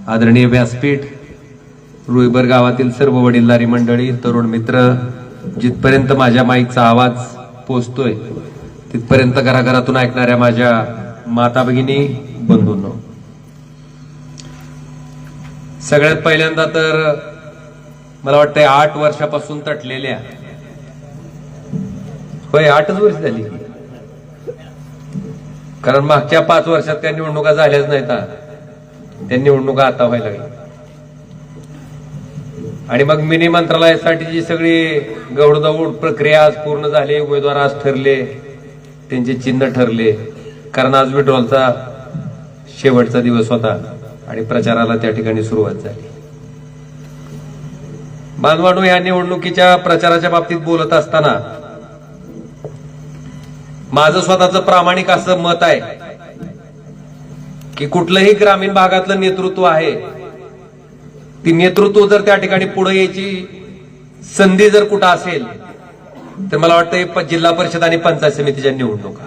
आदरणीय व्यासपीठ, रुईबर गावातील सर्व वडीलधारी मंडळी, तरुण मित्र, जिथपर्यंत माझ्या माईकचा आवाज पोहोचतोय तिथपर्यंत घराघरातून ऐकणाऱ्या माझ्या माता भगिनी, बंधूंनो, सगळ्यात पहिल्यांदा तर मला वाटतंय 8 वर्षापासून तटलेल्या, होय 8च वर्ष झाली, कारण मागच्या 5 वर्षात त्या निवडणुका झाल्याच नाहीत, त्या निवडणुका आता व्हायला लागल्या. आणि मग मिनी मंत्रालयासाठी जी सगळी गौडदौड प्रक्रिया आज पूर्ण झाली, उमेदवार आज ठरले, त्यांचे चिन्ह ठरले, कारण आज विड्रॉलचा शेवटचा दिवस होता आणि प्रचाराला त्या ठिकाणी सुरुवात झाली. बांधवांनो, या निवडणुकीच्या प्रचाराच्या बाबतीत बोलत असताना माझं स्वतःचं प्रामाणिक असं मत आहे की कुठलंही ग्रामीण भागातलं नेतृत्व आहे, ती नेतृत्व जर त्या ठिकाणी पुढे यायची संधी जर कुठं असेल तर मला वाटतं जिल्हा परिषद आणि पंचायत समितीच्या निवडणुका.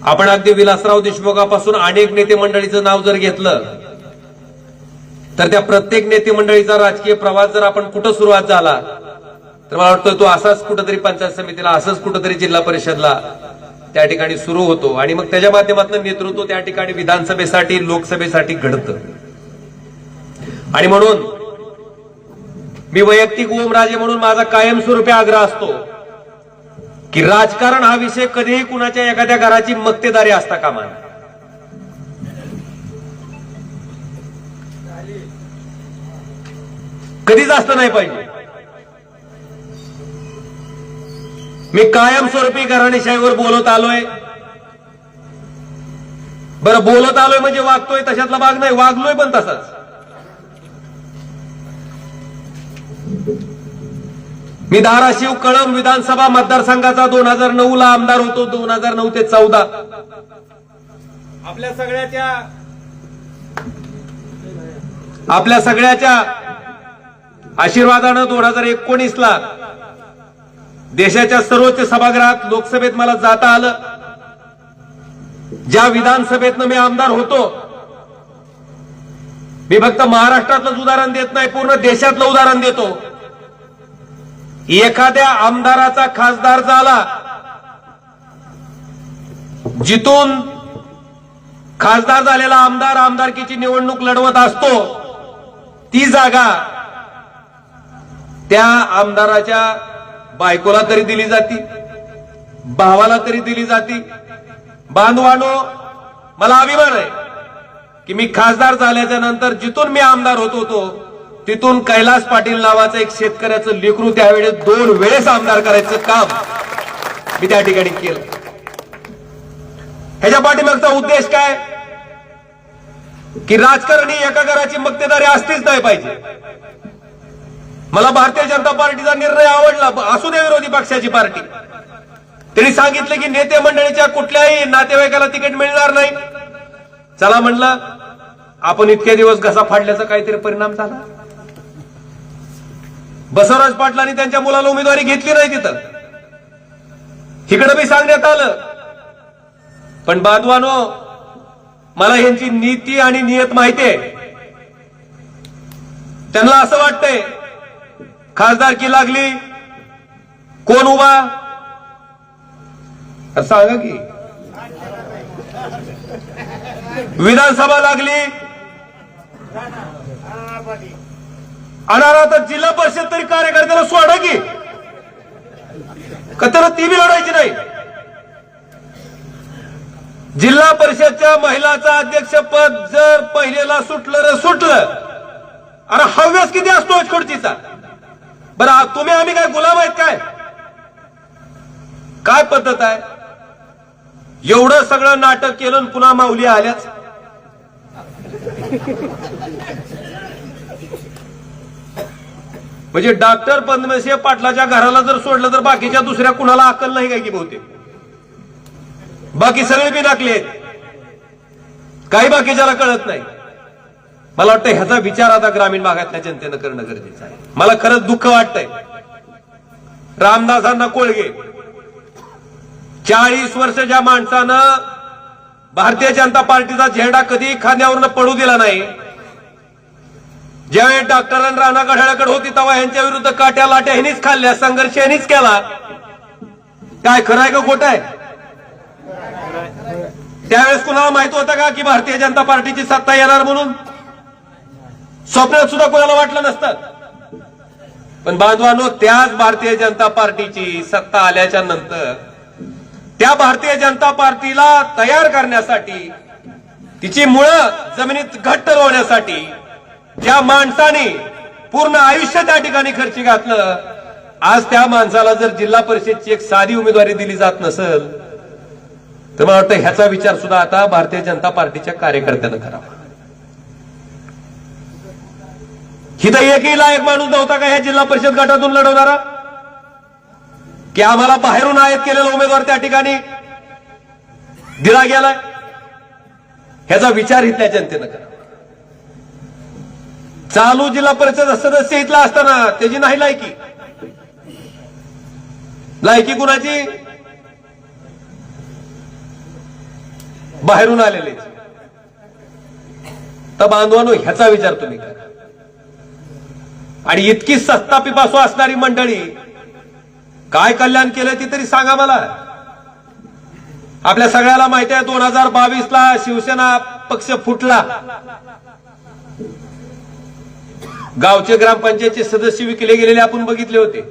आपण अगदी विलासराव देशमुखापासून अनेक नेते मंडळीचं नाव जर घेतलं तर त्या प्रत्येक नेते मंडळीचा राजकीय प्रवास जर आपण कुठं सुरुवात झाला तर मला वाटतं तो असाच कुठंतरी पंचायत समितीला, असंच कुठंतरी जिल्हा परिषदला त्या ठिकाणी सुरू होतो आणि मग त्याच्या माध्यमातून नेतृत्व त्या ठिकाणी विधानसभेसाठी, लोकसभेसाठी घडतं. आणि म्हणून मी वैयक्तिक ओमराजे म्हणून माझा कायमस्वरूपी आग्रह असतो की राजकारण हा विषय कधीही कुणाच्या एखाद्या घराची मक्तेदारी असता कामा नये. कधीच असतं नाही पाहिजे. मी कायमस्वरूपी घराणेशाहीवर बोलत आलोय. बरं, बोलत आलोय म्हणजे वागतोय तशातला भाग नाही, वागलोय पण तसाच. मी धाराशिव कळंब विधानसभा मतदारसंघाचा 2009 ला आमदार होतो, 2009 ते 14. आपल्या सगळ्याच्या आशीर्वादानं 2019 ला देशाच्या सर्वोच्च सभागृहात लोकसभेत मला जाता आलं. ज्या विधानसभेतनं मी आमदार होतो, मी फक्त महाराष्ट्रातलंच उदाहरण देत नाही, पूर्ण देशातलं उदाहरण देतो. एखाद्या आमदाराचा खासदार झाला, जिथून खासदार झालेला आमदार आमदारकीची निवडणूक लढवत असतो, ती जागा त्या आमदाराच्या बायकोला तरी दिली जाती, भावाला तरी दिली जाती. बांधवानो, मला अभिमान आहे की मी खासदार झाल्याच्या नंतर जिथून मी आमदार होत होतो तिथून कैलास पाटील नावाचं एक शेतकऱ्याचं लेकरू त्यावेळेस 2 वेळेस आमदार करायचं काम मी त्या ठिकाणी केलं. ह्याच्या पाठीमागचा उद्देश काय की राजकारण ही एका घराची मक्तेदारी असतीच नाही पाहिजे. मला भारतीय जनता पार्टीचा निर्णय आवडला, असू दे विरोधी पक्षाची पार्टी, त्यांनी सांगितलं की नेते मंडळीच्या कुठल्याही नातेवाईकाला तिकीट मिळणार नाही. चला म्हणलं, आपण इतके दिवस घसा फाडल्याचा काहीतरी परिणाम झाला. बसवराज पाटलांनी त्यांच्या मुलाला उमेदवारी घेतली नाही तिथं, इकडे बी सांगण्यात आलं. पण बांधवानो, मला यांची नीती आणि नियत माहिती आहे. त्यांना असं वाटतंय खासदारकी लागली, कोण उभा सांगा की, विधानसभा लागली आणि आता जिल्हा परिषद तरी कार्यकर्त्याला सोडा की, का त्याला ती बी लढायची नाही. जिल्हा परिषदच्या महिलाचं अध्यक्षपद जर पहिलेला सुटलं. अरे हव्यास किती असतो खुर्चीचा. बरं, तुम्ही आम्ही काय गुलाम आहेत काय? काय पद्धत आहे? एवढं सगळं नाटक केलं पुन्हा माऊली आल्याच. म्हणजे डॉक्टर पद्मसिंह पाटलाच्या घराला जर सोडलं तर बाकीच्या दुसऱ्या कुणाला अक्कल नाही काय की बहुतेक? बाकी सगळे बी नाकले आहेत, काही बाकीच्याला कळत नाही. मला वाटतं ह्याचा विचार आता ग्रामीण भागातल्या जनतेनं करणं गरजेचं आहे. मला खरंच दुःख वाटतंय. रामदासांना कोळगे 40 वर्ष ज्या माणसानं भारतीय जनता पार्टीचा झेंडा कधी खांद्यावरनं पडू दिला नाही. ज्यावेळी डॉक्टर राणा गढाळ्याकडे होती तेव्हा यांच्या विरुद्ध काट्या लाट्या ह्यांनीच खाल्ल्या, संघर्ष ह्यांनीच केला. काय खरं आहे का खोटं आहे? त्यावेळेस कुणाला माहित होतं का की भारतीय जनता पार्टीची सत्ता येणार म्हणून? स्वप्नात सुद्धा कोणाला वाटलं नसतं. पण बांधवांनो, त्याच भारतीय जनता पार्टीची सत्ता आल्याच्या नंतर त्या भारतीय जनता पार्टीला तयार करण्यासाठी, तिची मुळं जमिनीत घट्ट रोवण्यासाठी ज्या माणसाने पूर्ण आयुष्य त्या ठिकाणी खर्ची घातलं, आज त्या माणसाला जर जिल्हा परिषदची एक साधी उमेदवारी दिली जात नसेल तर मला वाटतं ह्याचा विचार सुद्धा आता भारतीय जनता पार्टीच्या कार्यकर्त्यांना करावा. हिथं एकही लायक माणूस नव्हता का ह्या जिल्हा परिषद गटातून लढवणारा, की आम्हाला बाहेरून आयात केलेला उमेदवार त्या ठिकाणी दिला गेलाय? ह्याचा विचार इथल्या जनतेनं करा. चालू जिल्हा परिषद सदस्य इथला असताना त्याची नाही लायकी. लायकी कुणाची? बाहेरून आलेले. तर बांधवांनो, ह्याचा विचार तुम्ही करा. आणि इतकी सत्ता पिपासू असणारी मंडळी काय कल्याण केलं ती तरी सांगा मला. आपल्या सगळ्याला माहिती आहे 2022 ला शिवसेना पक्ष फुटला. गावचे ग्रामपंचायतचे सदस्य विकले गेलेले आपण बघितले होते,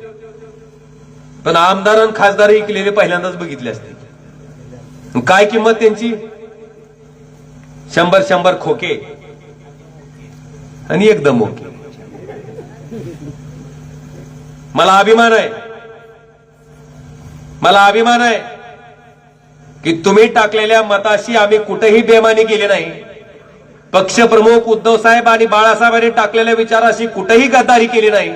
पण आमदार आणि खासदार विकलेले पहिल्यांदाच बघितले असते. काय किंमत त्यांची? 100 खोके आणि एकदम ओके. मला अभिमान आहे की तुम्ही टाकलेल्या मताशी आम्ही कुठेही बेमानी केली नाही. पक्षप्रमुख उद्धव साहेब आणि बाळासाहेबांनी टाकलेल्या विचाराशी कुठेही गद्दारी केली नाही.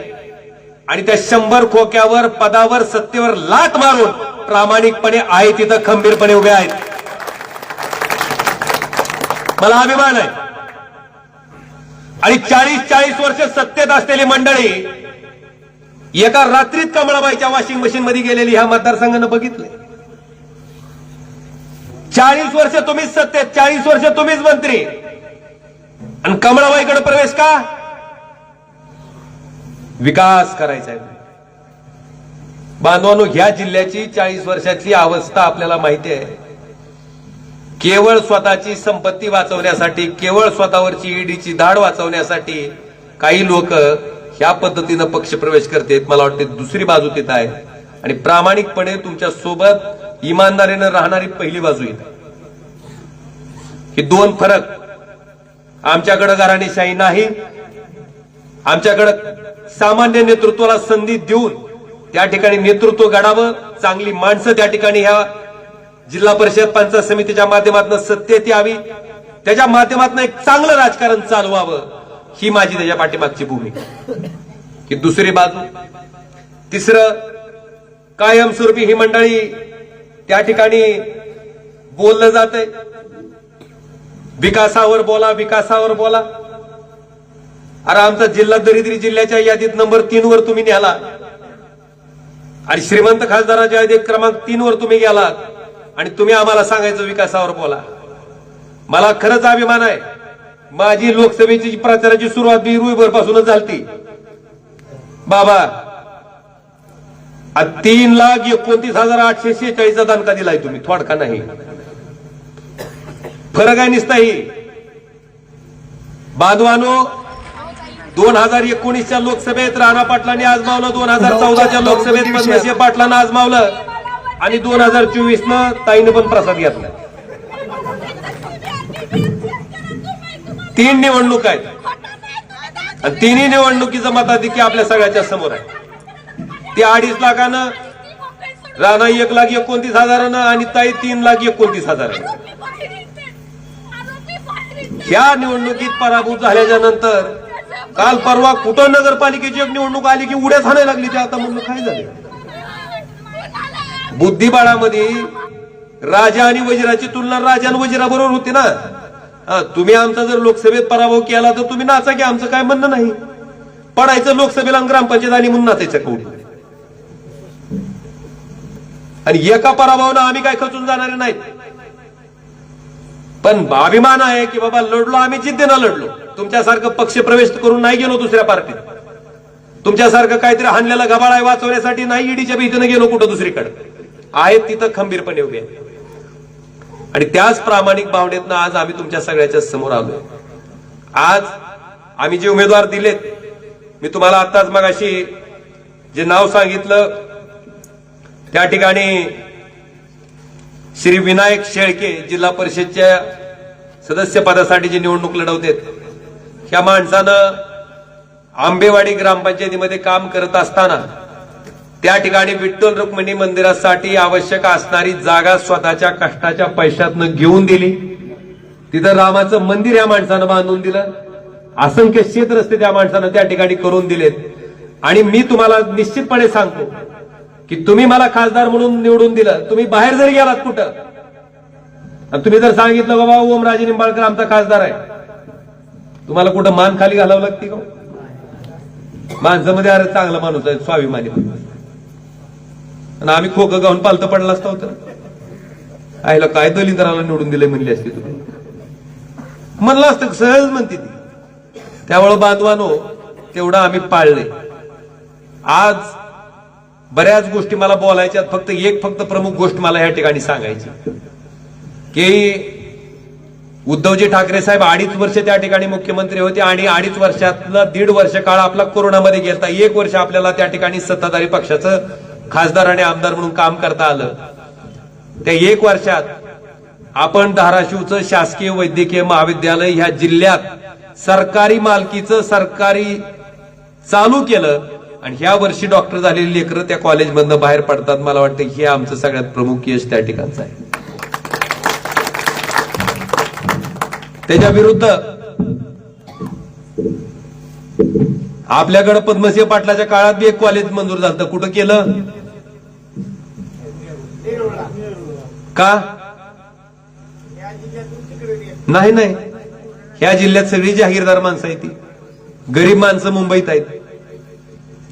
आणि त्या 100 खोक्यावर, पदावर, सत्तेवर लात मारून प्रामाणिकपणे आहे तिथं खंबीरपणे उभे आहेत. मला अभिमान आहे. आणि 40 वर्ष सत्तेत असलेली मंडळी एका रात्रीत कमळाबाईच्या वॉशिंग मशीन मध्ये गेलेली ह्या मतदारसंघानं बघितले. 40 वर्ष तुम्हीच सत्तेत, 40 वर्ष तुम्हीच मंत्री, आणि कमळाबाईकडे प्रवेश का? विकास करायचा आहे. बांधवांनो, ह्या जिल्ह्याची 40 वर्षाची अवस्था आपल्याला माहिती आहे. केवळ स्वतःची संपत्ती वाचवण्यासाठी, केवळ स्वतःवरची ईडीची धाड वाचवण्यासाठी काही लोक ह्या पद्धतीनं पक्षप्रवेश करतात. मला वाटते दुसरी बाजू तिथं आहे. आणि प्रामाणिकपणे तुमच्या सोबत इमानदारीनं राहणारी पहिली बाजू इथं. हे दोन फरक. आमच्याकडे घराणेशाही नाही. आमच्याकडे सामान्य नेतृत्वाला संधी देऊन त्या ठिकाणी नेतृत्व घडावं, चांगली माणसं त्या ठिकाणी ह्या जिल्हा परिषद पंचायत समितीच्या माध्यमातून सत्तेत यावी, त्याच्या माध्यमातून एक चांगलं राजकारण चालवावं, ही माझी त्याच्या पाठीमागची भूमिका. ही दुसरी बाजू. तिसरं, कायमस्वरूपी ही मंडळी त्या ठिकाणी बोललं जातंय, विकासावर बोला, विकासावर बोला. अरे आमचा जिल्हा दरिद्री जिल्ह्याच्या यादीत नंबर 3 वर तुम्ही न्याला, आणि श्रीमंत खासदाराच्या यादीत क्रमांक 3 वर तुम्ही गेलात, आणि तुम्ही आम्हाला सांगायचं विकासावर बोला. मला खरंच अभिमान आहे. माझी लोकसभेची प्रचाराची सुरुवात मी रुईभर पासूनच झाली. बाबा 3,29,846 दणका दिलाय तुम्ही, थोडका नाही. फरक आहे निसताही. बांधवानो, 2019च्या लोकसभेत राणा पाटलांनी आजमावलं, 2014च्या लोकसभेत पद्मसिंह पाटलांना आजमावलं, आणि 2024 ताईनं पण प्रसाद घेतला. 3 निवडणूक आहेत, आणि 3ही निवडणुकीचं मताधिक्य आपल्या सगळ्याच्या समोर आहे. ते 2.5 लाखानं, राणा 1,29,000 आणि ताई 3,29,000. ह्या निवडणुकीत पराभूत झाल्याच्या नंतर काल परवा कुठं नगरपालिकेची एक निवडणूक आली की उड्या थांबायला लागली. ते आता म्हणून काय झाले? बुद्धिबळामध्ये राजा आणि वजिराची तुलना राजा आणि वजिराबरोबर होती ना. तुम्ही आमचा जर लोकसभेत पराभव केला तर तुम्ही नाचा की, आमचं काय म्हणणं नाही. पडायचं लोकसभेला ग्रामपंचायत आणि म्हणून नाचायचं कवडी. आणि एका पराभवानं आम्ही काय खचून जाणारे नाहीत. पण अभिमान आहे की बाबा लढलो आम्ही, जिद्दीनं लढलो. तुमच्यासारखं पक्ष प्रवेश करून नाही गेलो दुसऱ्या पार्टीत. तुमच्यासारखं काहीतरी हाणलेला गबाळ आहे वाचवण्यासाठी नाही ईडीच्या भीतीनं गेलो कुठं दुसरीकडे. आहेत तिथं खंबीरपणे उभे आहेत. आणि त्याच प्रामाणिक भावनेतनं आज आम्ही तुमच्या सगळ्याच्या समोर आलोय. आज आम्ही जे उमेदवार दिलेत, मी तुम्हाला आताच मगाशी जे नाव सांगितलं त्या ठिकाणी श्री विनायक शेळके जिल्हा परिषदच्या सदस्य पदासाठी जी निवडणूक लढवतेत, ह्या माणसानं आंबेवाडी ग्रामपंचायतीमध्ये काम करत असताना त्या ठिकाणी विठ्ठल रुक्मिणी मंदिरासाठी आवश्यक असणारी जागा स्वतःच्या कष्टाच्या पैशातनं घेऊन दिली. तिथं रामाचं मंदिर या माणसानं बांधून दिलं. असंख्य शेत रस्ते त्या माणसानं त्या ठिकाणी करून दिलेत. आणि मी तुम्हाला निश्चितपणे सांगतो की तुम्ही मला खासदार म्हणून निवडून दिलं, तुम्ही बाहेर जरी गेलात कुठं आणि तुम्ही जर सांगितलं बाबा ओमराजे निंबाळकर आमचा खासदार आहे, तुम्हाला कुठं मान खाली घालावं लागते का? माणसामध्ये अरे चांगला माणूस आहे, स्वाभिमानी माणूस, आणि आम्ही खोकं गाऊन पालतं पडला असता होतं, आईला काय दलिंदराला निवडून दिले म्हणली असते तुम्ही, म्हणलं असतं सहज म्हणते ती. त्यामुळे बांधवानो तेवढं आम्ही पाळले. आज बऱ्याच गोष्टी मला बोलायच्यात, फक्त प्रमुख गोष्ट मला या ठिकाणी सांगायची की उद्धवजी ठाकरे साहेब 2.5 वर्ष त्या ठिकाणी मुख्यमंत्री होते आणि 2.5 वर्षातला 1.5 वर्ष काळ आपला कोरोनामध्ये गेलता. 1 वर्ष आपल्याला त्या ठिकाणी सत्ताधारी पक्षाचं खासदार आणि आमदार म्हणून काम करता आलं. त्या 1 वर्षात आपण धाराशिवचं शासकीय वैद्यकीय महाविद्यालय ह्या जिल्ह्यात सरकारी मालकीचं सरकारी चालू केलं आणि ह्या वर्षी डॉक्टर झालेली लेकरं त्या कॉलेजमधनं बाहेर पडतात. मला वाटतं हे आमचं सगळ्यात प्रमुख यश त्या ठिकाणचं आहे. त्याच्या विरुद्ध आपल्याकडे पद्मसिंह पाटलाच्या काळात बी एक कॉलेज मंजूर झालं. कुठं केलं? का नाही? ह्या जिल्ह्यात सगळी जागीरदार माणसं आहेत, ती गरीब माणसं मुंबईत आहेत.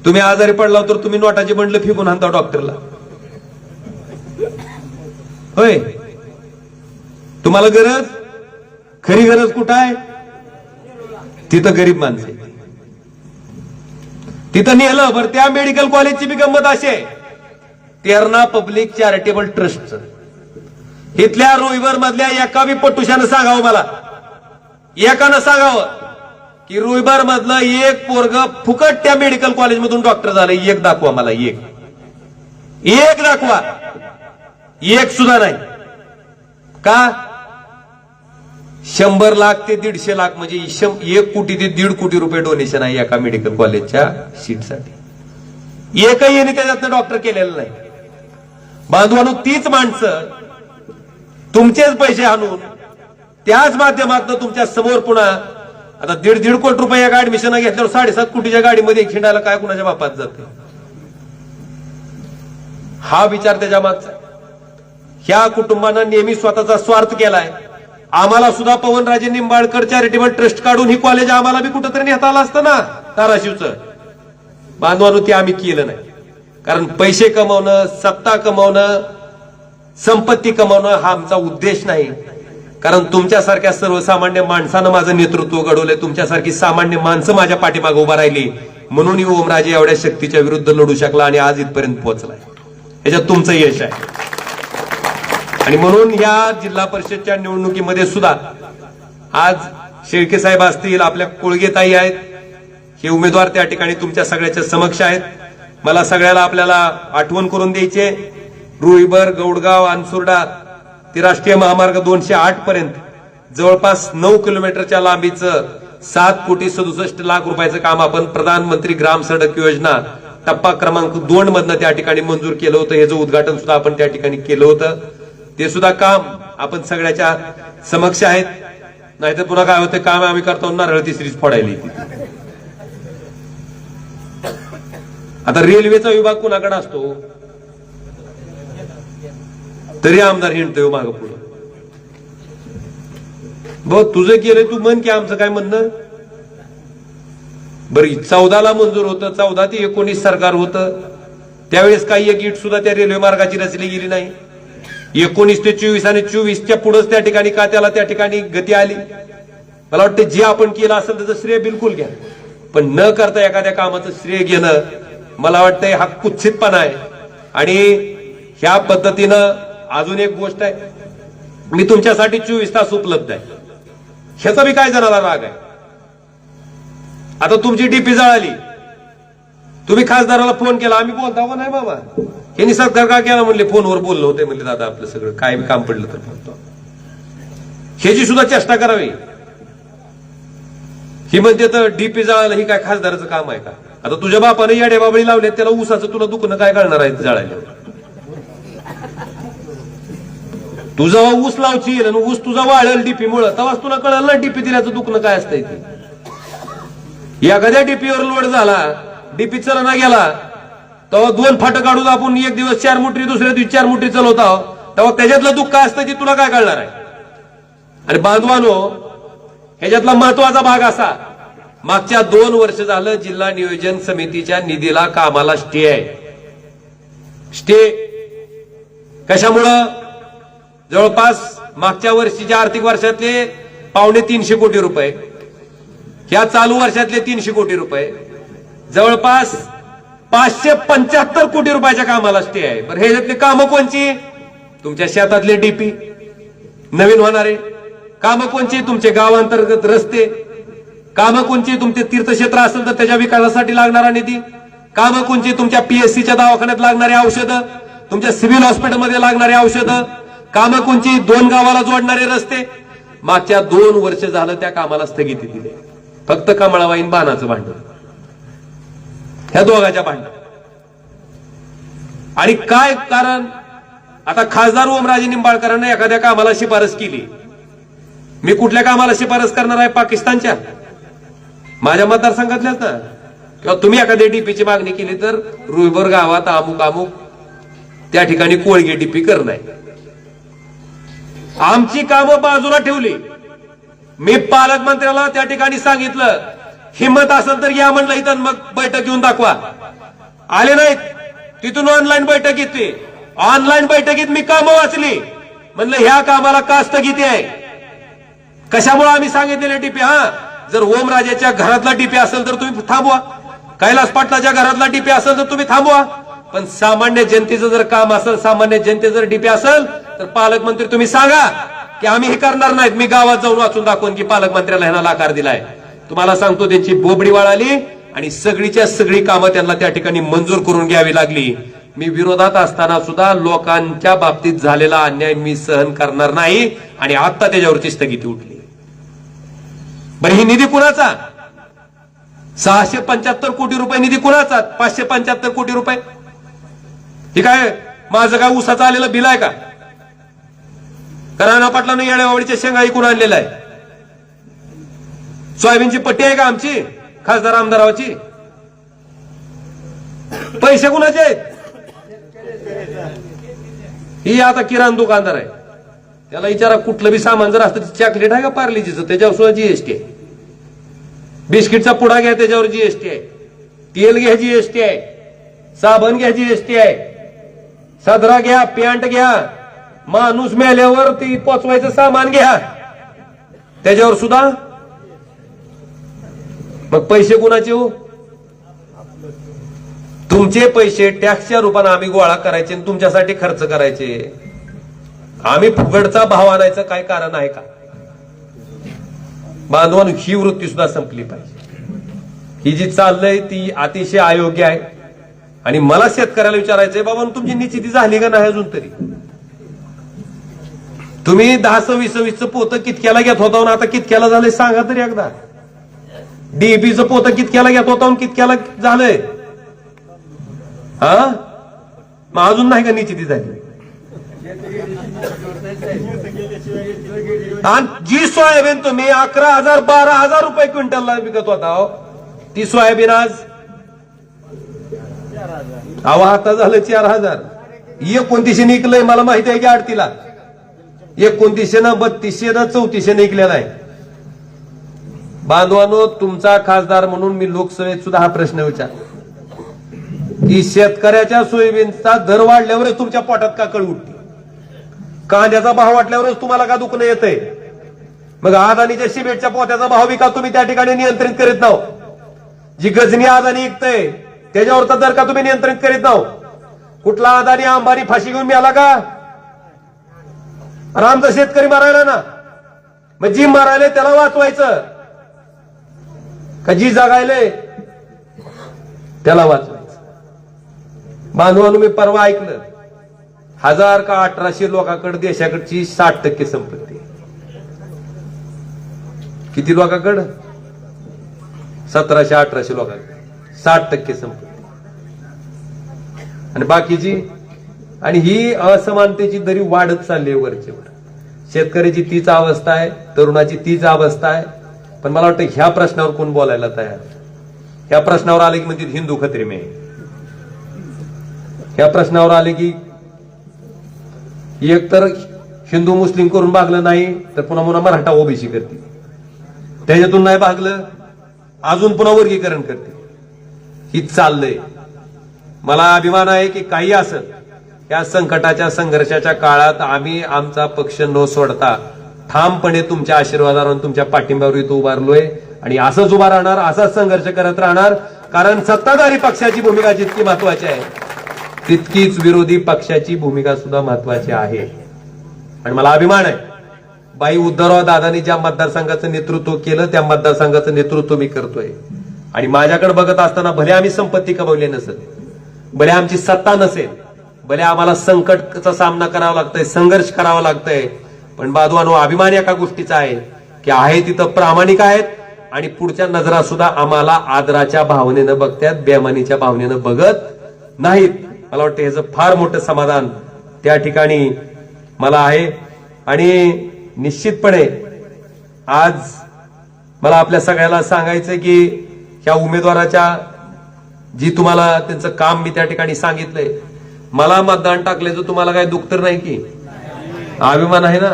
तुम्ही आजारी पडला तर तुम्ही नोटाची बंडल फेकून आणता डॉक्टरला, होय? तुम्हाला गरज, खरी गरज कुठं आहे? तिथं गरीब माणसं आहेत, तिथं नेलं. बरं, त्या मेडिकल कॉलेजची बी गंमत अशी आहे, तेरणा पब्लिक चॅरिटेबल ट्रस्टचं इथल्या रुईबर मधल्या एका बी पट्टुशानं सांगावं, मला एकानं सांगावं की रुईबर मधलं एक पोरग फुकट त्या मेडिकल कॉलेजमधून डॉक्टर झालं. एक दाखवा मला, एक दाखवा. एक सुद्धा नाही. का? 100 लाख ते 150 लाख म्हणजे 1 कोटी ते 1.5 कोटी रुपये डोनेशन आहे एका मेडिकल कॉलेजच्या सीटसाठी. एकही यांनी त्याच्यातनं डॉक्टर केलेलं नाही. बांधवांनो, तीच माणसं तुमचेच पैसे आणून त्याच माध्यमातून तुमच्या समोर पुन्हा आता 1.5 कोटी रुपये एका ऍडमिशन घेतल्यावर 7.5 कोटीच्या गाडीमध्ये खिंडायला काय कुणाच्या बापात जाते? हा विचार त्याच्या मागचा. ह्या कुटुंबानं नेहमी स्वतःचा स्वार्थ केलाय. आम्हाला सुद्धा पवनराजे निंबाळकर चॅरिटेबल ट्रस्ट काढून ही कॉलेज आम्हाला बी कुठंतरी नेता आलं असतं ना धाराशिवचं. बांधवांनो, ते आम्ही केलं नाही. कारण पैसे कमवणं, सत्ता कमवणं, संपत्ती कमवणं हा आमचा उद्देश नाही. कारण तुमच्यासारख्या सर्वसामान्य माणसानं माझं नेतृत्व घडवलंय, तुमच्यासारखी सामान्य माणसं माझ्या पाठीमागे उभा राहिली म्हणून ओमराजे एवढ्या शक्तीच्या विरुद्ध लढू शकला आणि आज इथपर्यंत पोहोचलाय. याच्यात तुमचं यश आहे. आणि म्हणून या जिल्हा परिषदच्या निवडणुकीमध्ये सुद्धा आज शेळके साहेब असतील, आपल्या कोळगेताई आहेत, हे उमेदवार त्या ठिकाणी तुमच्या सगळ्याच्या समक्ष आहेत. मला सगळ्याला आपल्याला आठवण करून द्यायचे, रुईबर, गौडगाव, अनसुर्डा ते राष्ट्रीय महामार्ग 208 पर्यंत जवळपास 9 किलोमीटरच्या लांबीचं 7,67,00,000 रुपयाचं काम आपण प्रधानमंत्री ग्राम सडक योजना टप्पा क्रमांक 2 मधनं त्या ठिकाणी मंजूर केलं होतं. याचं उद्घाटन सुद्धा आपण त्या ठिकाणी केलं होतं. ते सुद्धा काम आपण सगळ्याच्या समक्ष आहेत. नाहीतर पुन्हा काय होतं, काम आम्ही करतो नारळ तिसरीच फोडायली. आता रेल्वेचा विभाग कुणाकडे असतो तरी आमदार हिंडतोय मागं पुढं. बघ, तुझं केलंय तू म्हण की आमचं काय म्हणणं. बरं, 14ला मंजूर होतं, 14 ते 19 सरकार होतं, त्यावेळेस काही एक इट सुद्धा त्या रेल्वे मार्गाची रचली गेली नाही. 19 ते 24 आणि 24च्या पुढेच त्या ठिकाणी का त्याला त्या ठिकाणी गती आली? मला वाटतं जे आपण केलं असेल त्याचं श्रेय बिलकुल घ्या, पण न करता एखाद्या कामाचं श्रेय घेणं मला वाटतंय हा कुत्सितपणा आहे. आणि ह्या पद्धतीनं अजून एक गोष्ट आहे, मी तुमच्यासाठी 24 तास उपलब्ध आहे, ह्याचा बी काय जणाला राग आहे. आता तुमची डीपी जळाली, तुम्ही खासदाराला फोन केला, आम्ही बोलता का नाही बाबा, यांनी सरकार का केला म्हणले, फोनवर बोललो होते म्हणले, दादा आपलं सगळं काय बी काम पडलं तर बोलतो, ह्याची सुद्धा चेष्टा करावी. ही म्हणते तर डीपी जळालं, ही काय खासदाराचं काम आहे का? आता तुझ्या बापाने याड्या बाबळी लावल्यात, त्याला ऊसाचं तुला दुखणं काय कळणार आहे जळायला? तू जेव्हा ऊस लावशील आणि ऊस तुझा वाढेल डीपी मुळे, तेव्हाच तुला कळलं ना डीपी दिल्याचं दुखणं काय असतंय ते. एखाद्या डीपीवर लोड झाला, डीपी चलना गेला, तेव्हा 2 फाटं काढून आपण एक दिवस 4 मुठी, दुसऱ्या दिवशी 4 मुठी चालवता, तेव्हा त्याच्यातलं दुःख काय असतं ते तुला काय कळणार आहे? आणि बांधवानो, ह्याच्यातला महत्वाचा भाग असा, मागच्या 2 वर्ष झालं जिल्हा नियोजन समितीच्या निधीला कामाला स्टे आहे. स्टे कशामुळं? जवळपास मागच्या वर्षीच्या आर्थिक वर्षातले 250 कोटी रुपये, ह्या चालू वर्षातले 300 कोटी रुपये, जवळपास 575 कोटी रुपयाच्या कामाला स्टे आहे. बरं, ह्याच्यातली कामं कोणची? तुमच्या शेतातले डीपी नवीन होणारे कामं कोणची? तुमचे गावांतर्गत रस्ते कामं कोणची? तुमचे तीर्थक्षेत्र असेल तर त्याच्या विकासासाठी लागणारा निधी कामं कोणची? तुमच्या पीएससीच्या दवाखान्यात लागणारी औषधं, तुमच्या सिव्हिल हॉस्पिटलमध्ये लागणारी औषधं कामं कोणची? 2 गावाला जोडणारे रस्ते. मागच्या 2 वर्ष झालं त्या कामाला स्थगिती दिली, फक्त कमळाबाईन बाणाचं भांडण, ह्या दोघांच्या भांडण. आणि काय कारण? आता खासदार ओमराजे निंबाळकरांना एखाद्या कामाला शिफारस केली, मी कुठल्या कामाला शिफारस करणार आहे? पाकिस्तानच्या, माझ्या मतदारसंघातल्याच ना. किंवा तुम्ही एखाद्या डीपीची मागणी केली तर रुईबर गावात अमुक अमुक त्या ठिकाणी कोळगे डीपी करणं. आमची कामं बाजूला ठेवली. मी पालकमंत्र्याला त्या ठिकाणी सांगितलं, हिंमत असेल तर या म्हणलं इथं, मग बैठक घेऊन दाखवा. आले नाहीत, तिथून ऑनलाईन बैठक घेतली. ऑनलाईन बैठकीत मी कामं वाचली, म्हणलं ह्या कामाला का स्थगिती आहे? कशामुळे आम्ही सांगितलेले डीपी? हा, जर ओमराजेच्या घरातला डीपी असेल तर तुम्ही थांबवा, कैलास पाटलाच्या घरातला डीपी असेल तर तुम्ही थांबवा, पण सामान्य जनतेचं जर काम असेल, सामान्य जनतेचं जर डीपी असेल तर पालकमंत्री तुम्ही सांगा की आम्ही हे करणार नाहीत. मी गावात जाऊन वाचून दाखवून की पालकमंत्र्याला ह्याला आकार दिलाय. तुम्हाला सांगतो, त्यांची बोबडी वळाली आणि सगळीच्या सगळी कामं त्यांना त्या ठिकाणी मंजूर करून घ्यावी लागली. मी विरोधात असताना सुद्धा लोकांच्या बाबतीत झालेला अन्याय मी सहन करणार नाही आणि आता त्याच्यावरची स्थगिती उठली. बरं, ही निधी कुणाचा? 675 कोटी रुपये निधी कुणाचा? 575 कोटी रुपये. हे काय माझं काय ऊसाचं आलेलं बिल आहे का? राणा पाटलाने येड्यावाडीच्या शेंगा ऐकून आणलेला आहे. सोयाबीनची पट्टी आहे का आमची खासदार आमदाराची? पैसे कुणाचे आहेत? ही आता किराणा दुकानदार आहे, त्याला विचारा कुठलं बी सामान जर असतं, चॉकलेट आहे का पार्लेजीचं, त्याच्यावर सुद्धा जीएसटी आहे. बिस्किटचा पुडा घ्या त्याच्यावर जीएसटी आहे, तेल घ्या जीएसटी आहे, साबण घ्या जीएसटी आहे, सदरा घ्या, पॅन्ट घ्या, माणूस मेल्यावर ती पोचवायचं सामान घ्या त्याच्यावर सुद्धा. मग पैसे कुणाचे हो? तुमचे पैसे टॅक्सच्या रूपाने आम्ही गोळा करायचे आणि तुमच्यासाठी खर्च करायचे. आम्ही फुगडचा भाव आणायचं काय कारण आहे का? बांधवांनो, ही वृत्ती सुद्धा संपली पाहिजे. ही जी चाललंय ती अतिशय अयोग्य आहे. आणि मला शेतकऱ्याला विचारायचंय, बाबा तुमची निश्चिती झाली का नाही अजून तरी? तुम्ही 10-20 पोतं कितक्याला घेत होता आणि आता कितक्याला झालंय सांगा तरी एकदा. डीबीचं पोतं कितक्याला घेत होता आणि कितक्याला झालंय? हा, मग अजून नाही का निश्चिती झाली? आणि जी सोयाबीन तुम्ही 11,000-12,000 रुपये क्विंटलला विकत होता, ती सोयाबीन आज आता झालं 4,000. 2900 निघलंय, मला माहिती आहे की आडतीला 2900, 3200, 3400 निघलेला आहे. बांधवांनो, तुमचा खासदार म्हणून मी लोकसभेत सुद्धा हा प्रश्न विचारला की शेतकऱ्याच्या सोयाबीनचा दर वाढल्यावरच तुमच्या पोटात का कळ उठते? कांद्याचा भाव वाटल्यावरच तुम्हाला का दुखणं येतंय? मग अदानीच्या सिमेंटच्या पोत्याचा भाव बी का तुम्ही त्या ठिकाणी नियंत्रित करीत नाहो? जी गजनी अदानी विकतय त्याच्यावरचा दर का तुम्ही नियंत्रित करीत नाहो? कुठला अदानी अंबानी फाशी घेऊन मिळाला का? आणि आमचा शेतकरी मारायला ना, मग जी मारायले त्याला वाचवायचं का जी जगायले त्याला वाचवायचं? बांधवांनो, मी परवा ऐकलं 1000 का 1800 लोकांकडे देशाकडची 60% संपत्ती. किती लोकांकडे? 1700-1800 लोकांकडे 60% संपत्ती. आणि बाकीची, आणि ही असमानतेची दरी वाढत चालली वरचेवर. शेतकऱ्याची तीच अवस्था आहे, तरुणाची तीच अवस्था आहे. पण मला वाटतं ह्या प्रश्नावर कोण बोलायला तयार? ह्या प्रश्नावर आले की म्हणते हिंदू खतरे में, ह्या प्रश्नावर आले की एक तर हिंदू मुस्लिम करून भागलं नाही तर पुन्हा पुन्हा मराठा ओबीसी करते, त्याच्यातून नाही भागलं अजून पुन्हा वर्गीकरण करते. ही चाललंय. मला अभिमान आहे की काही असं या संकटाच्या संघर्षाच्या काळात आम्ही आमचा पक्ष न सोडता ठामपणे तुमच्या आशीर्वादावर तुमच्या पाठिंब्यावर इथं उभारलोय आणि असंच उभा राहणार, असाच संघर्ष करत राहणार. कारण सत्ताधारी पक्षाची भूमिका जितकी महत्वाची आहे तितकीच विरोधी पक्षाची भूमिका सुद्धा महत्वाची आहे. आणि मला अभिमान आहे, बाई उद्धवराव दादांनी ज्या मतदारसंघाचं नेतृत्व केलं त्या मतदारसंघाचं नेतृत्व मी करतोय. आणि माझ्याकडे बघत असताना भले आम्ही संपत्ती कमवली नसेल, भले आमची सत्ता नसेल, भले आम्हाला संकटचा सामना करावा लागतोय, संघर्ष करावा लागतोय, पण बांधवांनो, अभिमान एका गोष्टीचा आहे की आहे तिथं प्रामाणिक आहेत आणि पुढच्या नजरा सुद्धा आम्हाला आदराच्या भावनेनं बघतात, बेमानीच्या भावनेनं बघत नाहीत. मला वाटतं ह्याचं फार मोठं समाधान त्या ठिकाणी मला आहे. आणि निश्चितपणे आज मला आपल्या सगळ्याला सांगायचं की ह्या उमेदवाराच्या जी तुम्हाला त्यांचं काम मी त्या ठिकाणी सांगितलंय, मला मतदान टाकल्याचं तुम्हाला काही दुःख तर नाही की? अभिमान आहे ना.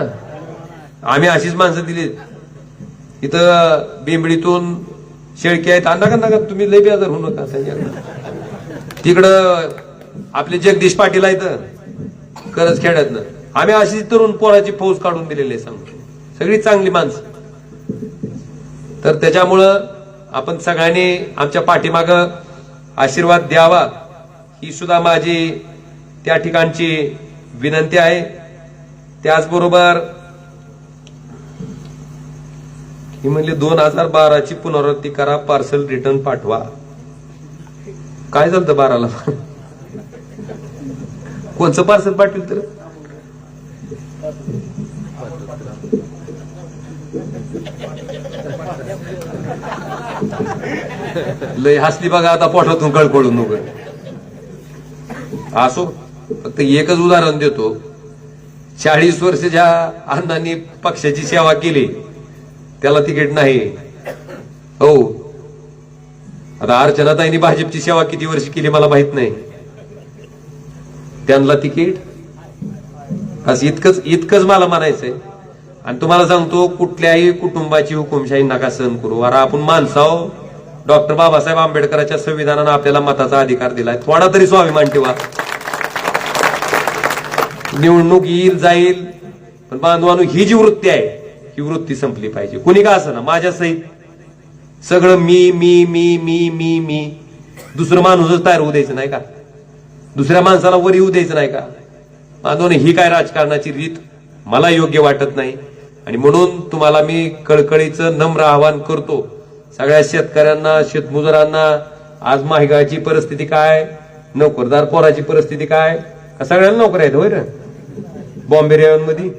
आम्ही अशीच माणसं दिली. इथं बेंबडीतून शेळकी आहेत, नका नका तुम्ही लय बेजार होऊ नका त्यांच्याकडं. तिकडं आपले जगदीश पाटील आहेत करज खेड्यातनं, आम्ही अशी तरुण पोराची फौज काढून दिलेली आहे. सांगतो सगळी चांगली माणसं. तर त्याच्यामुळं आपण सगळ्यांनी आमच्या पाठीमागं आशीर्वाद द्यावा ही सुद्धा माझी त्या ठिकाणची विनंती आहे. त्याचबरोबर ही म्हणली 2012ची पुनरावृत्ती करा, पार्सल रिटर्न पाठवा. काय झालं 12ला? कोणचं पार्सल पाठविल तर? लय हसली बघा आता पोटातून कळकळून नको. असो, फक्त एकच उदाहरण देतो. 40 वर्ष ज्या अण्णांनी पक्षाची सेवा केली त्याला तिकीट नाही. हो, आता अर्चनाताईंनी भाजपची सेवा किती वर्ष केली मला माहित नाही, त्यांना तिकीट. असं इतकंच मला म्हणायचंय. आणि तुम्हाला सांगतो, कुठल्याही कुटुंबाची हुकुमशाही नका सहन करू. अरे आपण माणसाव, डॉक्टर बाबासाहेब आंबेडकरांच्या संविधानानं आपल्याला मताचा अधिकार दिलाय, थोडा तरी स्वाभिमान ठेवा. निवडणूक येईल जाईल, पण बांधवांनो, ही जी वृत्ती आहे ही वृत्ती संपली पाहिजे. कुणी का असं ना, माझ्या सहित सगळं मी मी मी मी मी मी. दुसरं माणूसच तयार होऊ द्यायचं नाही का? दुसऱ्या माणसाला वर येऊ द्यायचं नाही का? बांधवांनो, ही काय राजकारणाची रीत मला योग्य वाटत नाही. आणि म्हणून तुम्हाला मी कळकळीचं नम्र आवाहन करतो, सगळ्या शेतकऱ्यांना, शेतमजुरांना, आज महागाईची परिस्थिती काय, नोकरदार पोराची परिस्थिती काय, का सगळ्यांना नोकऱ्या आहेत होय रे बॉम्बे रेव्हनमध्ये?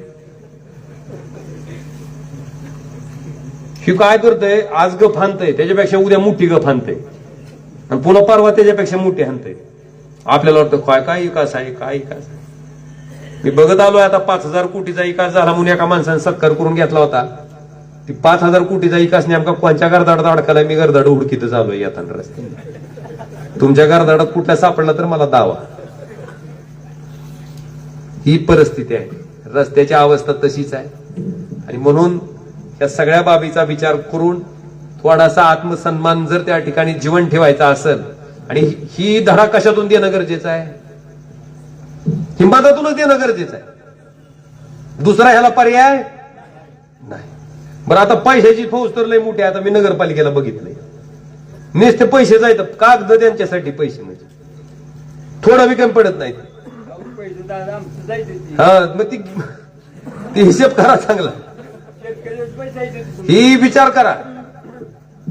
ही काय करतंय, आज गप हाणतंय, त्याच्यापेक्षा उद्या मोठी गप हाणतंय, आणि पुन्हा परवा त्याच्यापेक्षा मोठी हाणतंय. आपल्याला वाटतं काय काय विकास आहे, काय विकास आहे. मी बघत आलोय आता 5000 कोटीचा विकास झाला म्हणून एका माणसाने सत्कार करून घेतला होता. ती 5000 कोटीचा विकास नेमका कोणत्या गर्दाडात अडकलाय? मी गर्दाड उडकीतच आलोय येताना रस्त्याने. तुमच्या गर्दाडात कुठला सापडला तर मला दावा. ही परिस्थिती आहे, रस्त्याची अवस्था तशीच आहे. आणि म्हणून या सगळ्या बाबीचा विचार करून थोडासा आत्मसन्मान जर त्या ठिकाणी जीवन ठेवायचा असेल, आणि ही धडा कशातून देणं गरजेचं आहे? हिंमतातूनच देणं गरजेचं आहे. दुसरा ह्याला पर्याय नाही. बरं आता पैशाची फौज तर लय मोठी आहे. आता मी नगरपालिकेला बघितलंय, नुसते पैसे जायचं, कागद त्यांच्यासाठी पैसे, म्हणजे थोडा बी कमी पडत नाही. हा मग ती हिशेब करा चांगला, ही विचार करा,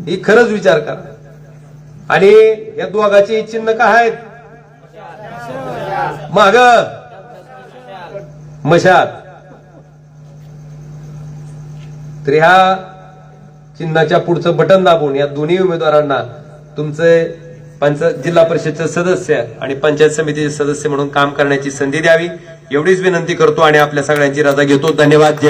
ही खरंच विचार करा. आणि या दोघाची चिन्ह काय आहेत? माग मशाल. तर ह्या चिन्हाच्या पुढचं बटन दाबून या दोन्ही उमेदवारांना तुमचे जिल्हा परिषदचे सदस्य आणि पंचायत समितीचे सदस्य म्हणून काम करण्याची संधी द्यावी, एवढीच विनंती करतो आणि आपल्या सगळ्यांची रजा घेतो. धन्यवाद.